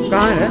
कहाँ है?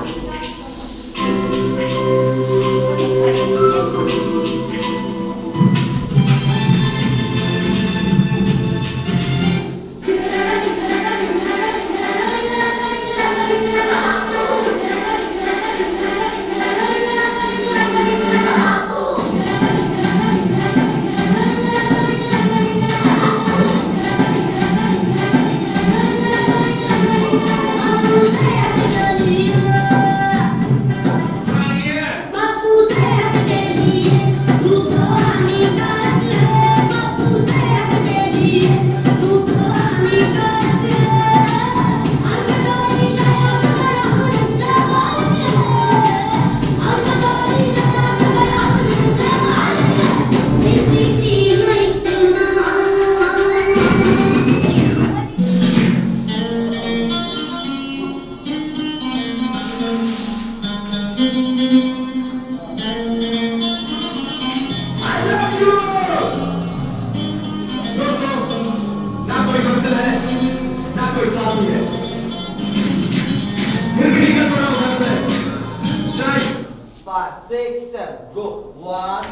Five, six, seven, go. One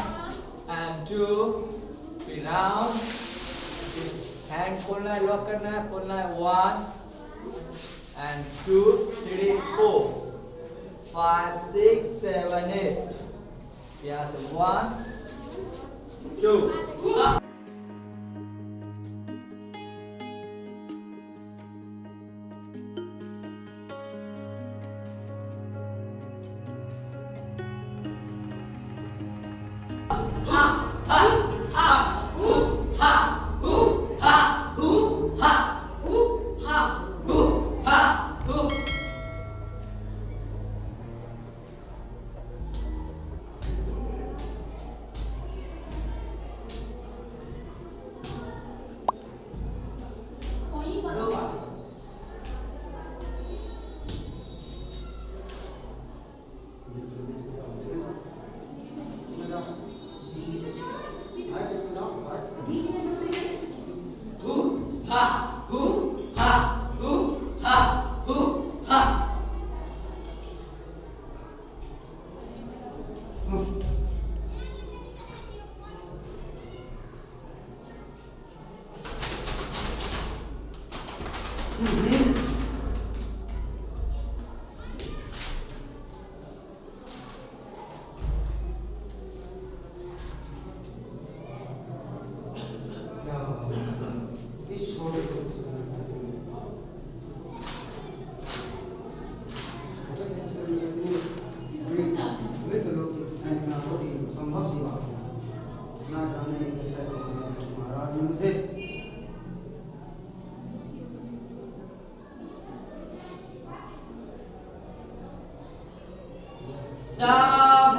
and two, three round. Hand खोलना है, लॉक करना है, खोलना है. One and two, three, four, five, six, seven, eight. यहाँ से 1, 2.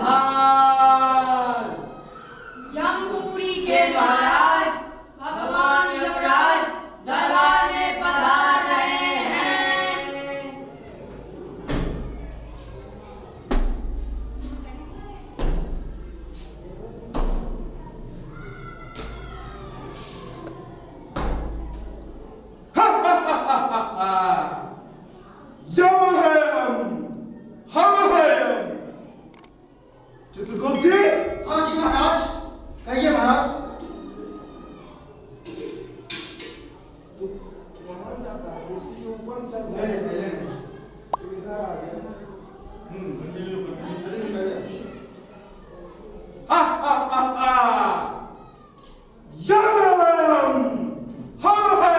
सावधान! यमपुरी के महाराज भगवान यमराज दरबार में पधार रहे हैं। यम है हम है चित्रगुप्त जी। हाँ जी महाराज, कहिए महाराज। वहां जाता है, कुर्सी के ऊपर चल नहीं नहीं पहले नहीं, इधर आ गया। कंटिन्यू हाँ यम हम है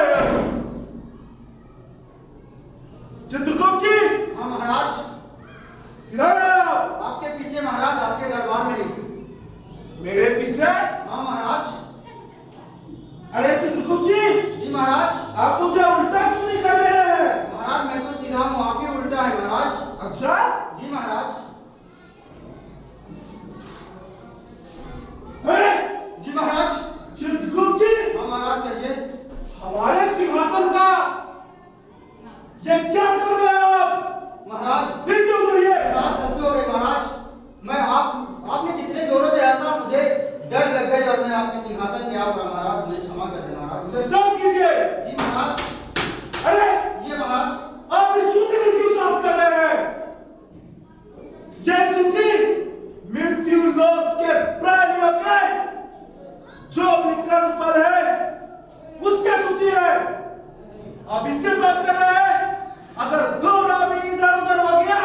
चित्रगुप्त जी। हाँ महाराज, इधर आओ। आपके पीछे महाराज, आपके दरबार में ही। मेरे पीछे? हाँ महाराज। अरे चित्रगुप्त जी, जी महाराज। आप मुझे उल्टा क्यों नहीं कर रहे हैं? महाराज मैं तो सीधा हूँ, आप ही उल्टा है महाराज। अच्छा? जी महाराज। हैं? जी महाराज। चित्रगुप्त जी, हाँ महाराज कहिए। हमारे सिंहासन का ये क्या कर रहे हैं आप? महाराज नीचे उतरिए। महाराज गलती हो गई महाराज। मैं आपने जितने जोरों से ऐसा मुझे डर लग गई और मैं आपके सिंहासन पे आ पड़ा महाराज, मुझे क्षमा कर दे महाराज। इसे साफ कीजिए। जी महाराज। अरे ये महाराज। आप इस सूची को क्यों साफ कर रहे हैं? यह सूची मृत्यु लोक के प्राणियों के जो भी कर्मफल है उसकी सूची है। आप इससे साफ कर रहे हैं। अगर थोड़ा भी इधर उधर हो गया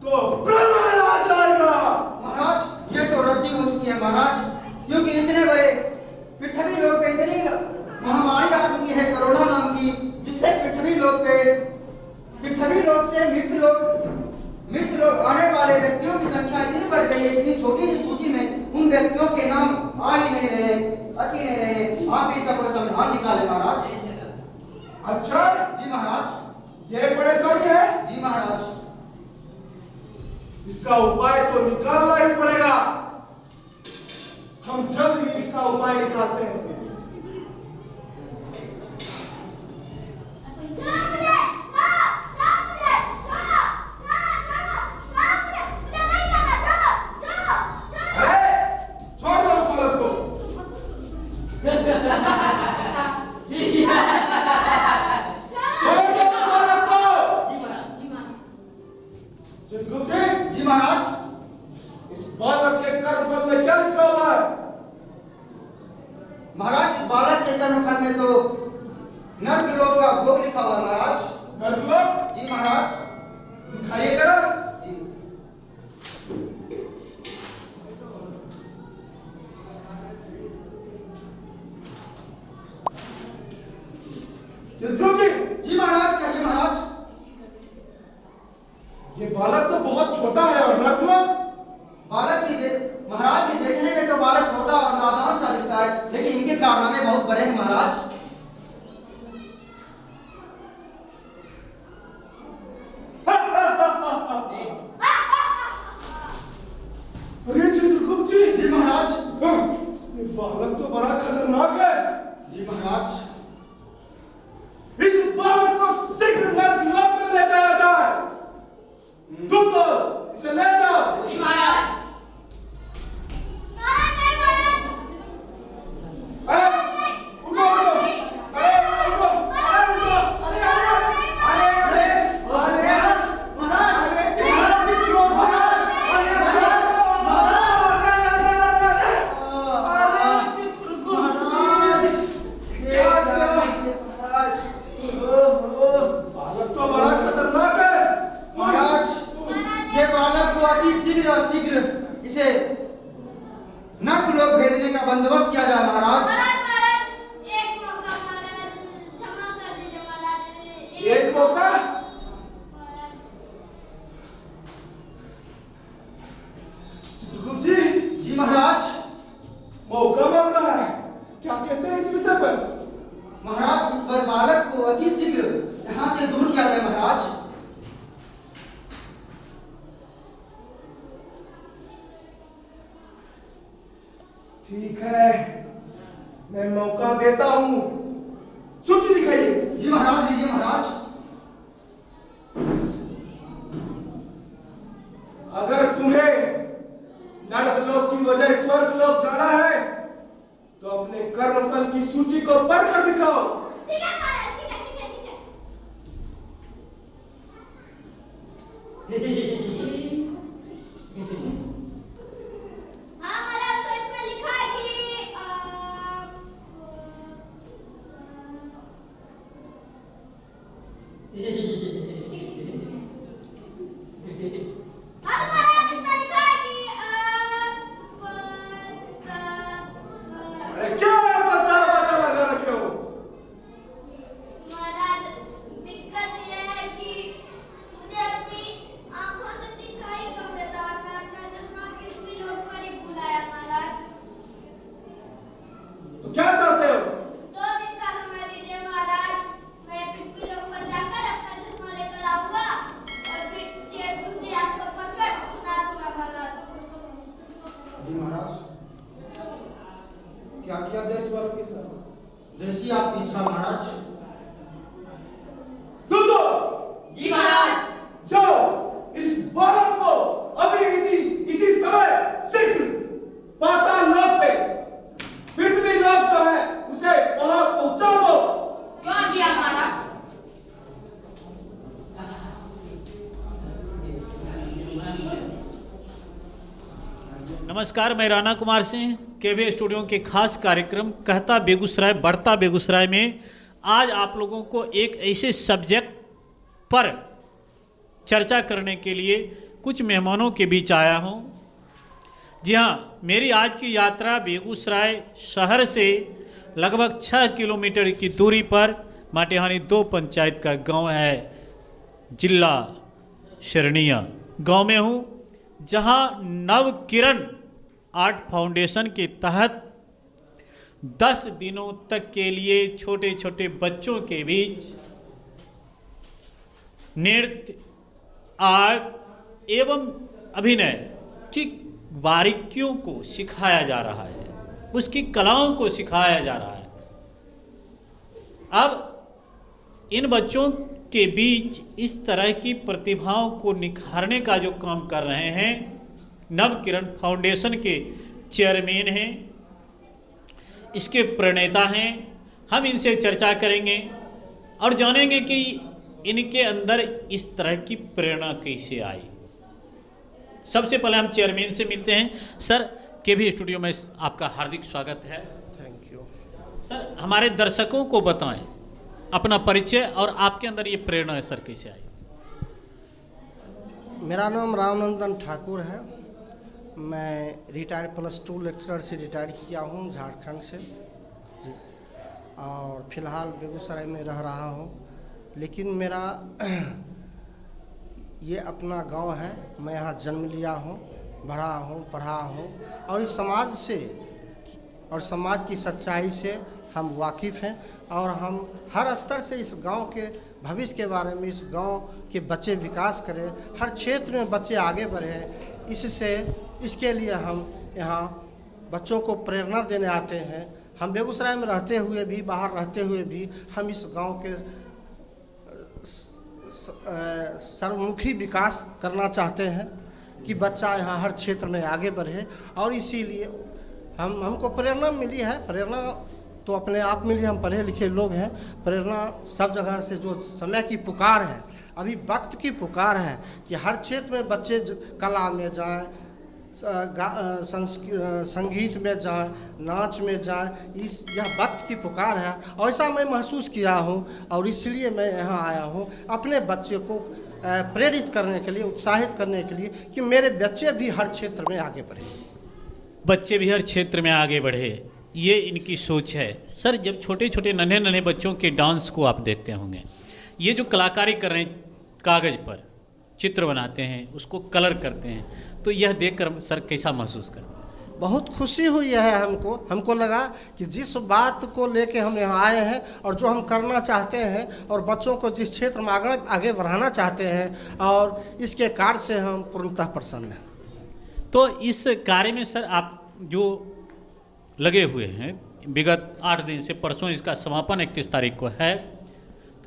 तो प्रलय आ जाएगा। महाराज ये तो रद्दी हो चुकी है महाराज, क्योंकि इतने बड़े पृथ्वी लोक पे इतनी महामारी आ चुकी है कोरोना नाम की, जिससे पृथ्वी लोक से मृत्यु लोक आने वाले व्यक्तियों की संख्या इतनी बढ़ गई है, इतनी छोटी सी सूची में उन व्यक्तियों के नाम आ ही नहीं रहे, अट ही नहीं रहे। आप इसका कोई समाधान निकाले महाराज। अच्छा जी महाराज। ये परेशानी है। जी महाराज। इसका उपाय तो निकालना ही पड़ेगा। हम जल्द ही इसका उपाय निकालते हैं। छोड़ दो उस बालक को। छोड़ दो उस बालक को। चित्रगुप्त जी, जी महाराज। इस बालक के कर्मफल में क्या लिखा हुआ है? महाराज इस बालक के कर्मफल में तो नर्कलोक का भोग लिखा हुआ है महाराज। नर्कलोक? जी महाराज। दिखाइए जरा। जी। चित्रगुप्त जी, जी महाराज कहिए महाराज। ये बालक तो बहुत छोटा है और नर्कलोक? महाराज ये देखने में तो बालक छोटा और नादान सा दिखता है, लेकिन इनके कारनामे बहुत बड़े हैं महाराज। अरे चित्रगुप्त जी। जी महाराज। ये बालक तो बड़ा खतरनाक है। जी महाराज। इस बालक को शीघ्र नर्कलोक में ले जाया जाए। तुम तो इसे ले जाओ। जी महाराज। अरे उठो उठो। अरे उठो। अरे उठो। अरे अरे अरे अरे अरे महाराज। अरे महाराज जी छोड़ दो। अरे छोड़ दो। अरे चित्रगुप्त जी, क्या किया? बालक तो बड़ा खतरनाक है। महाराज ये बालक को अति शीघ्र और शीघ्र इसे नर्कलोक भेजने का बंदोबस्त किया जाए महाराज। एक मौका महाराज, क्षमा कर दीजिए महाराज। एक मौका? चित्रगुप्त जी, जी महाराज। मौका मांग रहा है। क्या कहते हैं इस विषय पर? महाराज इस बालक को अति शीघ्र यहाँ से दूर किया जाए महाराज। ठीक है, मैं मौका देता हूँ। सूची दिखाइए। जी महाराज लीजिए महाराज। अगर तुम्हें नरकलोक की वजह स्वर्गलोक जाना है तो अपने कर्मफल की सूची को पढ़कर दिखाओ। ठीक है महाराज, ठीक है ठीक है ठीक है। हाँ महाराज, तो इसमें लिखा है कि हाँ तो महाराज इसमें लिखा है कि अरे क्या पता पता लगा रखे हो? महाराज दिक्कत यह है कि मुझे अपनी आंखों से दिखाई कम देता है। मैं अपना चश्मा पृथ्वी लोक पर ही भुलाया महाराज। तो क्या चाहते हो? 2 दिन का समय आपके साथ। जैसी आप इच्छा महाराज। दूधो जी महाराज। जाओ इस बालक को अभी इसी समय शीघ्र पाताल लोक पे पृथ्वी लोक जो है उसे वहां पहुंचा दो। क्यों दिया महाराज? नमस्कार, मैं राणा कुमार सिंह केवी स्टूडियो के खास कार्यक्रम कहता बेगूसराय बढ़ता बेगूसराय में आज आप लोगों को एक ऐसे सब्जेक्ट पर चर्चा करने के लिए कुछ मेहमानों के बीच आया हूं। जी हाँ, मेरी आज की यात्रा बेगूसराय शहर से लगभग 6 किलोमीटर की दूरी पर माटेहानी 2 पंचायत का गांव है, जिला शरणिया गांव में हूं, जहां नव किरण आर्ट फाउंडेशन के तहत 10 दिनों तक के लिए छोटे छोटे बच्चों के बीच नृत्य, आर्ट एवं अभिनय की बारीकियों को सिखाया जा रहा है, उसकी कलाओं को सिखाया जा रहा है। अब इन बच्चों के बीच इस तरह की प्रतिभाओं को निखारने का जो काम कर रहे हैं नव किरण फाउंडेशन के चेयरमैन हैं, इसके प्रणेता हैं। हम इनसे चर्चा करेंगे और जानेंगे कि इनके अंदर इस तरह की प्रेरणा कैसे आई। सबसे पहले हम चेयरमैन से मिलते हैं। सर, केवी स्टूडियो में आपका हार्दिक स्वागत है। Thank you. सर, हमारे दर्शकों को बताएं अपना परिचय और आपके अंदर ये प्रेरणा सर कैसे आई। मेरा नाम रामनंदन ठाकुर है। मैं रिटायर्ड +2 लेक्चरर से रिटायर किया हूँ झारखंड से जी, और फिलहाल बेगूसराय में रह रहा हूँ। लेकिन मेरा ये अपना गांव है, मैं यहाँ जन्म लिया हूँ, बढ़ा हूँ, पढ़ा हूँ और इस समाज से और समाज की सच्चाई से हम वाकिफ़ हैं और हम हर स्तर से इस गांव के भविष्य के बारे में, इस गांव के बच्चे विकास करें, हर क्षेत्र में बच्चे आगे बढ़ें, इसके लिए हम यहाँ बच्चों को प्रेरणा देने आते हैं। हम बेगूसराय में रहते हुए भी, बाहर रहते हुए भी हम इस गांव के सर्वमुखी विकास करना चाहते हैं कि बच्चा यहाँ हर क्षेत्र में आगे बढ़े। और इसीलिए हमको प्रेरणा मिली है। प्रेरणा तो अपने आप मिली, हम पढ़े लिखे लोग हैं। प्रेरणा सब जगह से, जो समय की पुकार है, अभी वक्त की पुकार है कि हर क्षेत्र में बच्चे कला में जाएं, संगीत में जाएं, नाच में जाएं। यह वक्त की पुकार है और ऐसा मैं महसूस किया हूँ और इसलिए मैं यहाँ आया हूँ अपने बच्चे को प्रेरित करने के लिए, उत्साहित करने के लिए कि मेरे बच्चे भी हर क्षेत्र में आगे बढ़े। बच्चे भी हर क्षेत्र में आगे बढ़े, ये इनकी सोच है। सर, जब छोटे छोटे नन्हे नन्हे बच्चों के डांस को आप देखते होंगे, ये जो कलाकारी कर रहे हैं, कागज़ पर चित्र बनाते हैं, उसको कलर करते हैं, तो यह देखकर सर कैसा महसूस करते हैं? बहुत खुशी हुई है हमको लगा कि जिस बात को लेके हम यहाँ आए हैं और जो हम करना चाहते हैं और बच्चों को जिस क्षेत्र में आगे बढ़ाना चाहते हैं, और इसके कार्य से हम पूर्णतः प्रसन्न हैं। तो इस कार्य में सर आप जो लगे हुए हैं, विगत 8 दिन से, परसों इसका समापन 31 तारीख को है,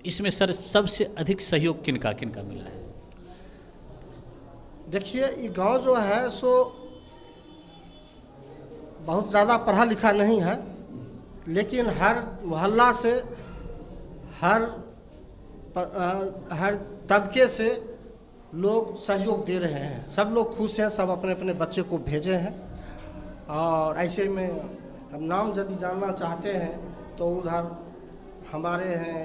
इसमें सर सबसे अधिक सहयोग किनका मिला है? देखिए, ये गांव जो है सो बहुत ज़्यादा पढ़ा लिखा नहीं है, लेकिन हर मोहल्ला से, हर तबके से लोग सहयोग दे रहे हैं। सब लोग खुश हैं, सब अपने अपने बच्चे को भेजे हैं। और ऐसे में हम नाम यदि जानना चाहते हैं तो उधर हमारे हैं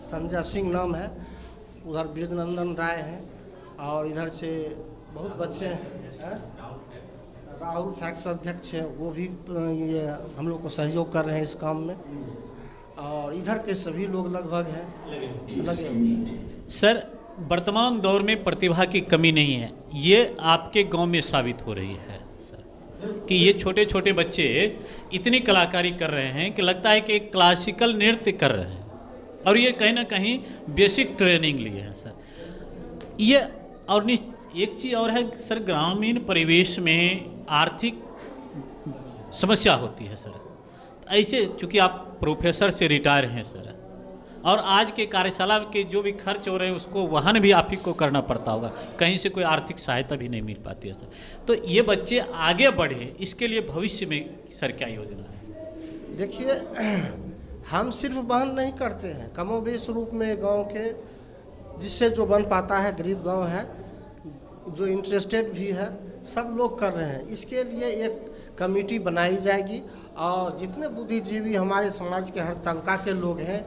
संजय सिंह नाम है, उधर ब्रजनंदन राय हैं, और इधर से बहुत बच्चे हैं, राहुल फैक्स अध्यक्ष हैं, वो भी ये हम लोग को सहयोग कर रहे हैं इस काम में, और इधर के सभी लोग लगभग हैं लगे। सर, वर्तमान दौर में प्रतिभा की कमी नहीं है, ये आपके गांव में साबित हो रही है सर, कि ये छोटे छोटे बच्चे इतनी कलाकारी कर रहे हैं कि लगता है कि एक क्लासिकल नृत्य कर रहे हैं, और ये कहीं ना कहीं बेसिक ट्रेनिंग लिए हैं सर। ये और एक चीज़ और है सर, ग्रामीण परिवेश में आर्थिक समस्या होती है सर। ऐसे चूँकि आप प्रोफेसर से रिटायर हैं सर, और आज के कार्यशाला के जो भी खर्च हो रहे हैं उसको वहन भी आप ही को करना पड़ता होगा, कहीं से कोई आर्थिक सहायता भी नहीं मिल पाती है सर। तो ये बच्चे आगे बढ़े, इसके लिए भविष्य में सर क्या योजना है? देखिए, हम सिर्फ वहन नहीं करते हैं, कमोबेश रूप में गांव के जिससे जो बन पाता है, गरीब गांव है, जो इंटरेस्टेड भी है, सब लोग कर रहे हैं। इसके लिए एक कमेटी बनाई जाएगी और जितने बुद्धिजीवी हमारे समाज के हर तबका के लोग हैं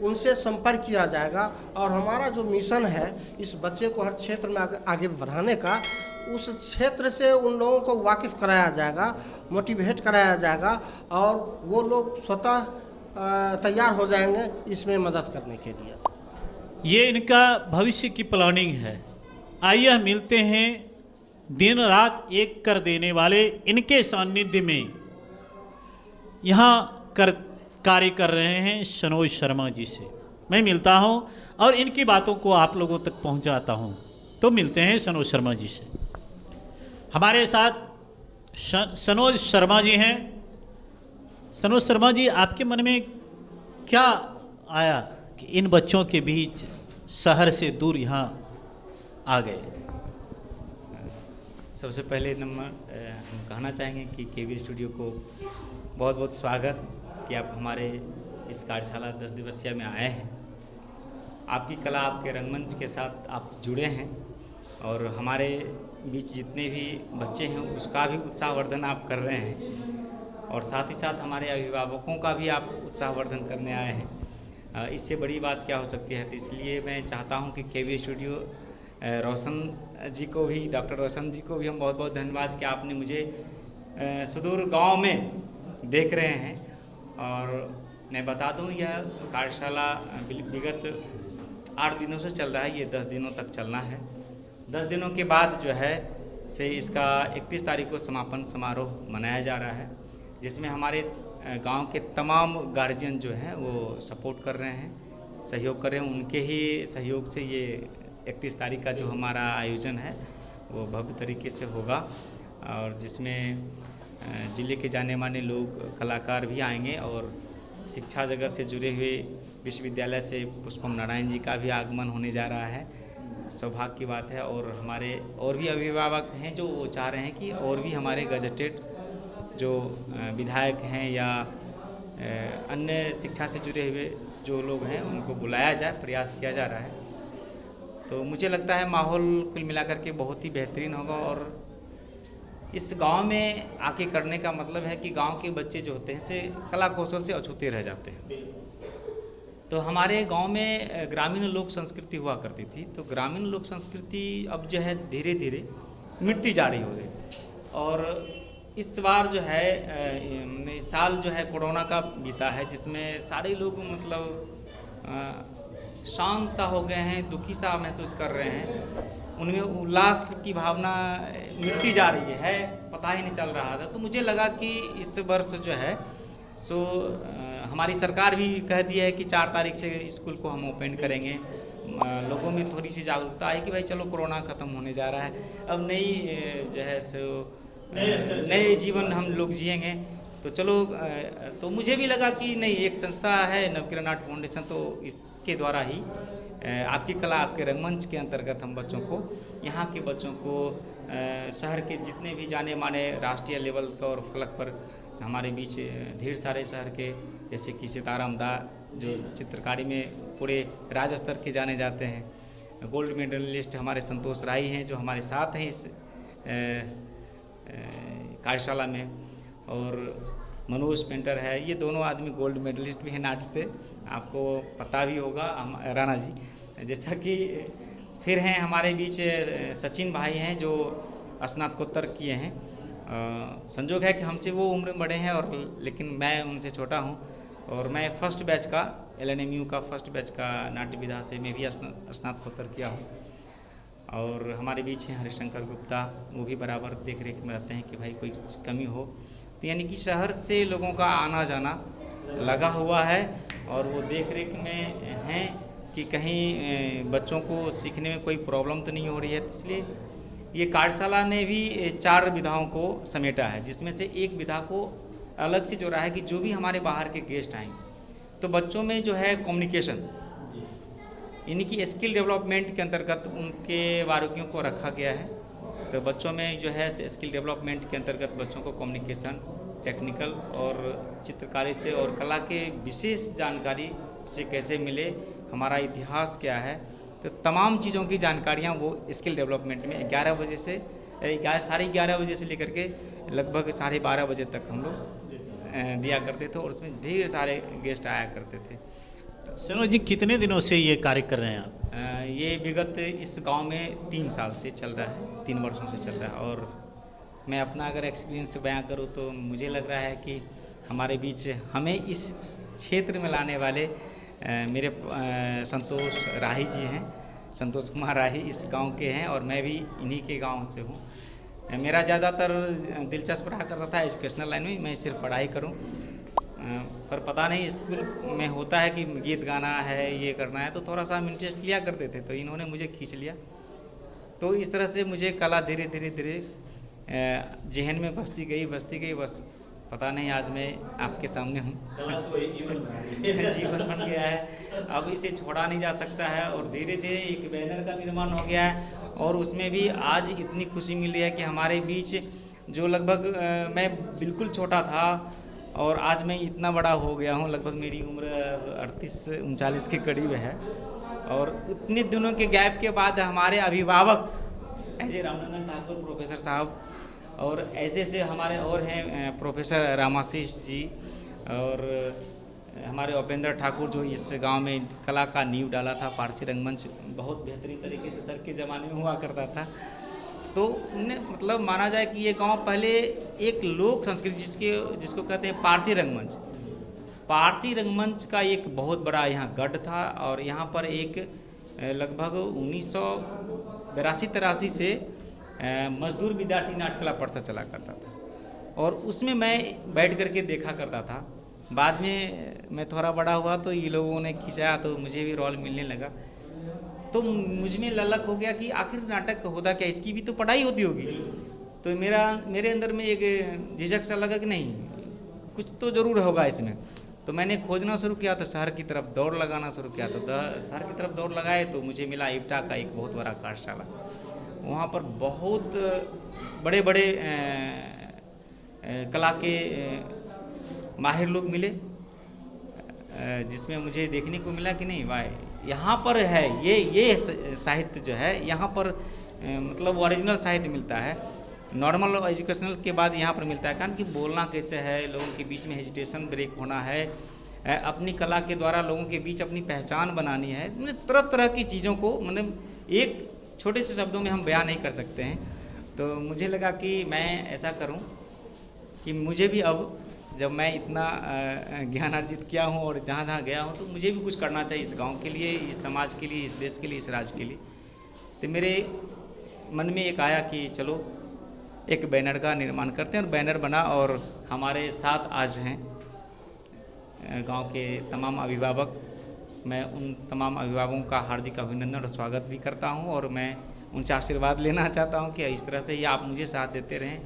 उनसे संपर्क किया जाएगा। और हमारा जो मिशन है इस बच्चे को हर क्षेत्र में आगे बढ़ाने का, उस क्षेत्र से उन लोगों को वाकिफ़ कराया जाएगा, मोटिवेट कराया जाएगा और वो लोग स्वतः तैयार हो जाएंगे इसमें मदद करने के लिए। ये इनका भविष्य की प्लानिंग है। आइए हम मिलते हैं दिन रात एक कर देने वाले इनके सानिध्य में यहाँ कार्य कर रहे हैं सनोज शर्मा जी से। मैं मिलता हूँ और इनकी बातों को आप लोगों तक पहुँचाता हूँ। तो मिलते हैं सनोज शर्मा जी से। हमारे साथ सनोज शर्मा जी हैं। सनोज शर्मा जी, आपके मन में क्या आया कि इन बच्चों के बीच शहर से दूर यहाँ आ गए? सबसे पहले नंबर हम कहना चाहेंगे कि केवी स्टूडियो को बहुत बहुत स्वागत कि आप हमारे इस कार्यशाला 10 दिवसीय में आए हैं। आपकी कला, आपके रंगमंच के साथ आप जुड़े हैं और हमारे बीच जितने भी बच्चे हैं उसका भी उत्साहवर्धन आप कर रहे हैं और साथ ही साथ हमारे अभिभावकों का भी आप उत्साहवर्धन करने आए हैं। इससे बड़ी बात क्या हो सकती है? तो इसलिए मैं चाहता हूं कि केवी स्टूडियो रोशन जी को भी, डॉक्टर रोशन जी को भी हम बहुत बहुत धन्यवाद कि आपने मुझे सुदूर गांव में देख रहे हैं। और मैं बता दूं, यह कार्यशाला विगत 8 दिनों से चल रहा है, ये 10 दिनों तक चलना है। 10 दिनों के बाद जो है से इसका 31 तारीख को समापन समारोह मनाया जा रहा है, जिसमें हमारे गांव के तमाम गार्जियन जो हैं वो सपोर्ट कर रहे हैं, सहयोग कर रहे हैं। उनके ही सहयोग से ये 31 तारीख का जो हमारा आयोजन है वो भव्य तरीके से होगा और जिसमें ज़िले के जाने माने लोग, कलाकार भी आएंगे और शिक्षा जगत से जुड़े हुए विश्वविद्यालय से पुष्पम नारायण जी का भी आगमन होने जा रहा है। सौभाग्य की बात है। और हमारे और भी अभिभावक हैं जो वो चाह रहे हैं कि और भी हमारे गजटेड जो विधायक हैं या अन्य शिक्षा से जुड़े हुए जो लोग हैं उनको बुलाया जाए, प्रयास किया जा रहा है। तो मुझे लगता है माहौल कुल मिलाकर के बहुत ही बेहतरीन होगा और इस गांव में आके करने का मतलब है कि गांव के बच्चे जो होते हैं से कला कौशल से अछूते रह जाते हैं। तो हमारे गांव में ग्रामीण लोक संस्कृति हुआ करती थी, तो ग्रामीण लोक संस्कृति अब जो है धीरे धीरे मिटती जा रही है। और इस बार जो है इस साल जो है कोरोना का बीता है, जिसमें सारे लोग मतलब शांत सा हो गए हैं, दुखी सा महसूस कर रहे हैं, उनमें उल्लास की भावना मिटती जा रही है, पता ही नहीं चल रहा था। तो मुझे लगा कि इस वर्ष जो है सो हमारी सरकार भी कह दिया है कि 4 तारीख से स्कूल को हम ओपन करेंगे। लोगों में थोड़ी सी जागरूकता आई कि भाई चलो कोरोना ख़त्म होने जा रहा है, अब नई जो है सो नए जीवन हम लोग जिएंगे। तो चलो, तो मुझे भी लगा कि नहीं, एक संस्था है नवकिरण आर्ट फाउंडेशन, तो इसके द्वारा ही आपकी कला आपके रंगमंच के अंतर्गत हम बच्चों को, यहाँ के बच्चों को शहर के जितने भी जाने माने राष्ट्रीय लेवल का और फलक पर हमारे बीच ढेर सारे शहर के, जैसे कि सीताराम दा जो चित्रकारी में पूरे राज्य स्तर के जाने जाते हैं, गोल्ड मेडलिस्ट हमारे संतोष राय हैं जो हमारे साथ हैं इस कार्यशाला में, और मनोज पेंटर है, ये दोनों आदमी गोल्ड मेडलिस्ट भी हैं नाट्य से, आपको पता भी होगा राणा जी। जैसा कि फिर हैं हमारे बीच सचिन भाई हैं जो स्नातकोत्तर किए हैं। संजोग है कि हमसे वो उम्र में बड़े हैं और लेकिन मैं उनसे छोटा हूं, और मैं फर्स्ट बैच का LNMU का फर्स्ट बैच का नाट्य विधा से मैं भी स्नातकोत्तर किया हूँ। और हमारे बीच हैं हरिशंकर गुप्ता, वो भी बराबर देख रेख में रहते हैं कि भाई कोई कमी हो। तो यानी कि शहर से लोगों का आना जाना लगा हुआ है और वो देख रेख में हैं कि कहीं बच्चों को सीखने में कोई प्रॉब्लम तो नहीं हो रही है। इसलिए ये कार्यशाला ने भी 4 विधाओं को समेटा है, जिसमें से एक विधा को अलग से जोड़ा है कि जो भी हमारे बाहर के गेस्ट आएंगे तो बच्चों में जो है कम्युनिकेशन यानी कि स्किल डेवलपमेंट के अंतर्गत उनके बारीकियों को रखा गया है। तो बच्चों में जो है स्किल डेवलपमेंट के अंतर्गत बच्चों को कम्युनिकेशन, टेक्निकल और चित्रकारी से और कला के विशेष जानकारी से कैसे मिले, हमारा इतिहास क्या है, तो तमाम चीज़ों की जानकारियाँ वो स्किल डेवलपमेंट में 11 बजे से 11:30 बजे से लेकर के लगभग 12:30 बजे तक हम लोग दिया करते थे और उसमें ढेर सारे गेस्ट आया करते थे। सनोज जी, कितने दिनों से ये कार्य कर रहे हैं आप? ये विगत इस गांव में 3 साल से चल रहा है, 3 वर्षों से चल रहा है। और मैं अपना अगर एक्सपीरियंस बयां करूं तो मुझे लग रहा है कि हमारे बीच हमें इस क्षेत्र में लाने वाले मेरे संतोष राही जी हैं, संतोष कुमार राही इस गांव के हैं और मैं भी इन्हीं के गांव से हूं। मेरा ज़्यादातर दिलचस्प रहा करता था एजुकेशनल लाइन में, मैं सिर्फ पढ़ाई करूं, पर पता नहीं स्कूल में होता है कि गीत गाना है, ये करना है, तो थोड़ा सा हम इंटरेस्ट लिया करते थे, तो इन्होंने मुझे खींच लिया। तो इस तरह से मुझे कला धीरे धीरे जहन में बसती गई, बस पता नहीं आज मैं आपके सामने हूँ। जीवन बन गया है, अब इसे छोड़ा नहीं जा सकता है और धीरे धीरे एक बैनर का निर्माण हो गया है और उसमें भी आज इतनी खुशी मिल रही है कि हमारे बीच जो लगभग मैं बिल्कुल छोटा था और आज मैं इतना बड़ा हो गया हूँ, लगभग मेरी उम्र 38-39 के करीब है और इतने दिनों के गैप के बाद हमारे अभिभावक ऐसे रामनंदन ठाकुर प्रोफेसर साहब और ऐसे हमारे और हैं प्रोफेसर रामाशीष जी और हमारे उपेंद्र ठाकुर जो इस गांव में कला का नींव डाला था। पारसी रंगमंच बहुत बेहतरीन तरीके से सर के ज़माने में हुआ करता था। तो मतलब माना जाए कि ये गांव पहले एक लोक संस्कृति जिसको कहते हैं पारसी रंगमंच का एक बहुत बड़ा यहाँ गढ़ था और यहाँ पर एक लगभग 1982-83 से मजदूर विद्यार्थी नाट्यकला परिषद चला करता था और उसमें मैं बैठ करके देखा करता था। बाद में मैं थोड़ा बड़ा हुआ तो ये लोगों ने खिंचाया तो मुझे भी रोल मिलने लगा, तो मुझ में ललक हो गया कि आखिर नाटक होता क्या, इसकी भी तो पढ़ाई होती होगी। तो मेरे अंदर में एक झिझक सा लगा कि नहीं कुछ तो ज़रूर होगा इसमें। तो मैंने खोजना शुरू किया, तो शहर की तरफ दौड़ लगाना शुरू किया। तो शहर की तरफ दौड़ लगाए तो मुझे मिला इब्टा का एक बहुत बड़ा कार्यशाला। वहाँ पर बहुत बड़े बड़े कला के माहिर लोग मिले, जिसमें मुझे देखने को मिला कि नहीं भाई यहाँ पर है ये साहित्य जो है यहाँ पर मतलब ओरिजिनल साहित्य मिलता है। नॉर्मल एजुकेशनल के बाद यहाँ पर मिलता है, कारण कि बोलना कैसे है, लोगों के बीच में हेजिटेशन ब्रेक होना है, अपनी कला के द्वारा लोगों के बीच अपनी पहचान बनानी है। मतलब तरह तरह की चीज़ों को मतलब एक छोटे से शब्दों में हम बयान नहीं कर सकते हैं। तो मुझे लगा कि मैं ऐसा करूं कि मुझे भी अब जब मैं इतना ज्ञान अर्जित किया हूं और जहाँ जहाँ गया हूं तो मुझे भी कुछ करना चाहिए इस गांव के लिए, इस समाज के लिए, इस देश के लिए, इस राज्य के लिए। तो मेरे मन में एक आया कि चलो एक बैनर का निर्माण करते हैं और बैनर बना और हमारे साथ आज हैं गांव के तमाम अभिभावक। मैं उन तमाम अभिभावकों का हार्दिक अभिनंदन और स्वागत भी करता हूं और मैं उनसे आशीर्वाद लेना चाहता हूं कि इस तरह से ही आप मुझे साथ देते रहें,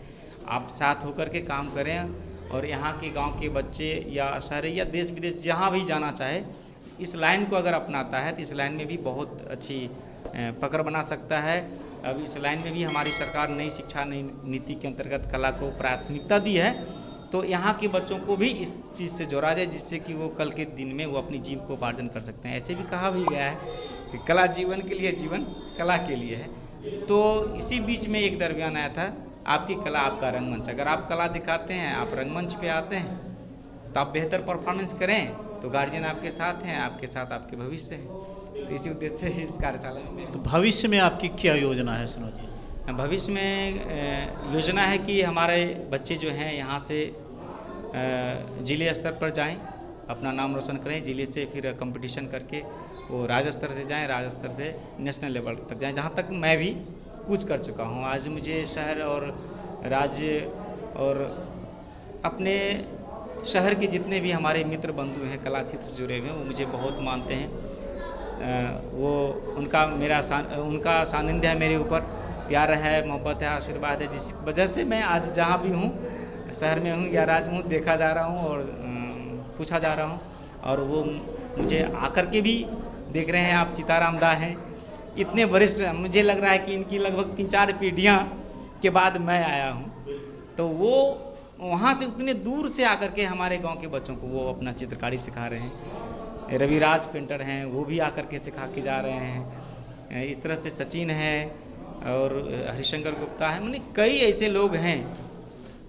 आप साथ होकर के काम करें और यहाँ के गांव के बच्चे या शहर या देश विदेश जहाँ भी जाना चाहे इस लाइन को अगर अपनाता है तो इस लाइन में भी बहुत अच्छी पकड़ बना सकता है। अब इस लाइन में भी हमारी सरकार नई शिक्षा नई नीति के अंतर्गत कला को प्राथमिकता दी है, तो यहाँ के बच्चों को भी इस चीज़ से जोड़ा जाए जिससे कि वो कल के दिन में वो अपनी जीविकोपार्जन कर सकते हैं। ऐसे भी कहा भी गया है कि कला जीवन के लिए, जीवन कला के लिए है। तो इसी बीच में एक दरमियान आया था आपकी कला आपका रंगमंच। अगर आप कला दिखाते हैं, आप रंगमंच पे आते हैं तो आप बेहतर परफॉर्मेंस करें तो गार्जियन आपके साथ हैं, आपके साथ आपके भविष्य है। तो इसी उद्देश्य से इस कार्यशाला में। तो भविष्य में आपकी क्या योजना है सनोज जी? भविष्य में योजना है कि हमारे बच्चे जो हैं यहाँ से जिले स्तर पर जाएं, अपना नाम रोशन करें, जिले से फिर कंपटीशन करके वो राज्य स्तर से जाएं, राज्य स्तर से नेशनल लेवल तक जाएं, जहाँ तक मैं भी कुछ कर चुका हूँ। आज मुझे शहर और राज्य और अपने शहर के जितने भी हमारे मित्र बंधु हैं कला क्षेत्र से जुड़े हुए हैं वो मुझे बहुत मानते हैं। वो उनका सानिध्य है मेरे ऊपर। प्यार है, मोहब्बत है, आशीर्वाद है, जिस वजह से मैं आज जहाँ भी हूँ, शहर में हूँ या राज्य में हूँ, देखा जा रहा हूँ और पूछा जा रहा हूँ। और वो मुझे आकर के भी देख रहे हैं, आप सीताराम दा हैं, इतने वरिष्ठ, मुझे लग रहा है कि इनकी लगभग 3-4 पीढ़ियाँ के बाद मैं आया हूँ। तो वो वहाँ से उतने दूर से आकर के हमारे गांव के बच्चों को वो अपना चित्रकारी सिखा रहे हैं। रविराज पेंटर हैं, वो भी आकर के सिखा के जा रहे हैं। इस तरह से सचिन है और हरिशंकर गुप्ता है, माने कई ऐसे लोग हैं।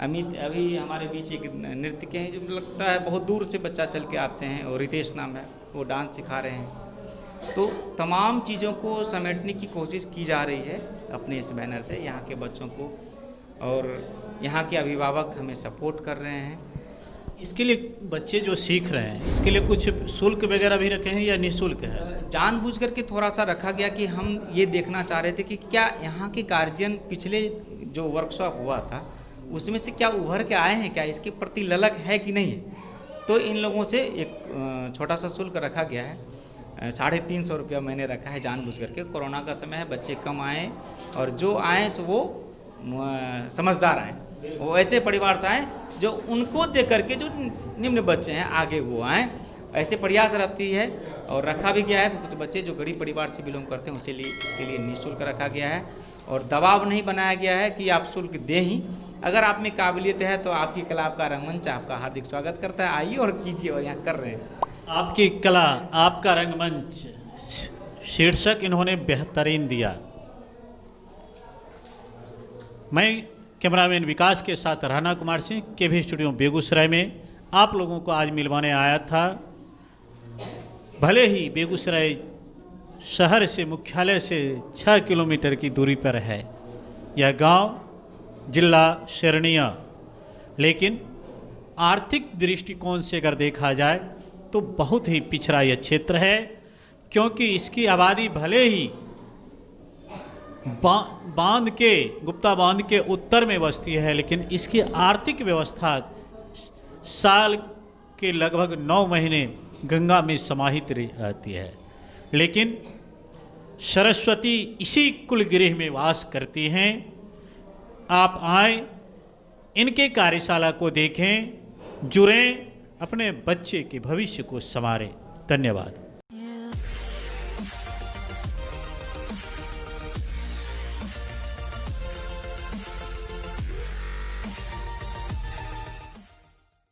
अमित अभी हमारे बीच एक नृत्य के हैं जो लगता है बहुत दूर से बच्चा चल के आते हैं, और रितेश नाम है, वो डांस सिखा रहे हैं। तो तमाम चीज़ों को समेटने की कोशिश की जा रही है अपने इस बैनर से यहाँ के बच्चों को, और यहाँ के अभिभावक हमें सपोर्ट कर रहे हैं। इसके लिए बच्चे जो सीख रहे हैं, इसके लिए कुछ शुल्क वगैरह भी रखे हैं या निःशुल्क है? जानबूझ करके थोड़ा सा रखा गया कि हम ये देखना चाह रहे थे कि क्या यहाँ के गार्जियन पिछले जो वर्कशॉप हुआ था उसमें से क्या उभर के आए हैं, क्या इसके प्रति ललक है कि नहीं है। तो इन लोगों से एक छोटा सा शुल्क रखा गया है, 350 रुपया मैंने रखा है जानबूझ करके। कोरोना का समय है, बच्चे कम आए, और जो आए सो वो समझदार आए, वो ऐसे परिवार से आए जो उनको देख करके जो निम्न बच्चे हैं आगे वो आएँ, ऐसे प्रयास रहती है। और रखा भी गया है, कुछ बच्चे जो गरीब परिवार से बिलोंग करते हैं उसे के लिए निःशुल्क रखा गया है, और दबाव नहीं बनाया गया है कि आप शुल्क दें ही। अगर आप में काबिलियत है तो आपकी कला, आपका रंगमंच आपका हार्दिक स्वागत करता है, आइए और कीजिए, और यहाँ कर रहे हैं। आपकी कला, आपका रंगमंच शीर्षक इन्होंने बेहतरीन दिया। मैं कैमरामैन विकास के साथ राणा कुमार सिंह, केवी स्टूडियो बेगूसराय में आप लोगों को आज मिलवाने आया था। भले ही बेगूसराय शहर से, मुख्यालय से 6 किलोमीटर की दूरी पर है यह गांव, जिला शरणिया, लेकिन आर्थिक दृष्टिकोण से अगर देखा जाए तो बहुत ही पिछड़ा यह क्षेत्र है, क्योंकि इसकी आबादी भले ही बांध के, गुप्ता बांध के उत्तर में बसती है, लेकिन इसकी आर्थिक व्यवस्था साल के लगभग 9 महीने गंगा में समाहित रहती है। लेकिन सरस्वती इसी कुलगृह में वास करती हैं। आप आएँ, इनके कार्यशाला को देखें, जुड़ें, अपने बच्चे के भविष्य को संवारें। धन्यवाद।